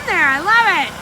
there. I love it.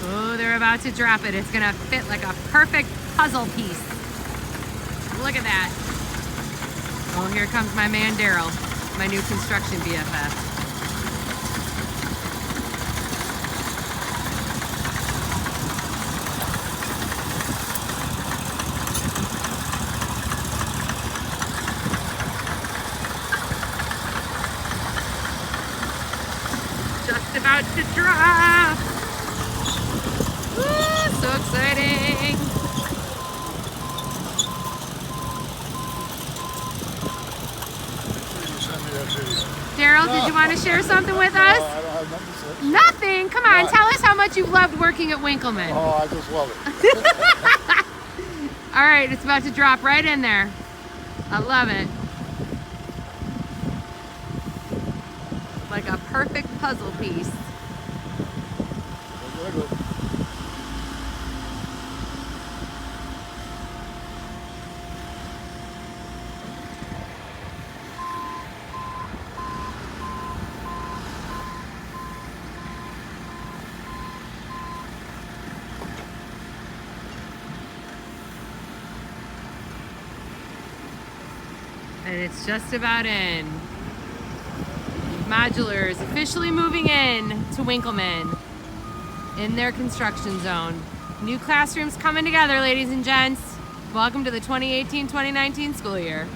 Oh, they're about to drop it. It's gonna fit like a perfect puzzle piece. Look at that. Oh, here comes my man Daryl, my new construction BFF. Just about to drop. Woo, so exciting. Daryl, did you want to share something with us? I don't have nothing to say. Nothing? Come on, tell us how much you've loved working at Winkelman. Oh, I just love it. All right, it's about to drop right in there. I love it. Like a perfect puzzle piece. And it's just about in. Modular is officially moving in to Winkelman in their construction zone. New classrooms coming together, ladies and gents. Welcome to the 2018-2019 school year.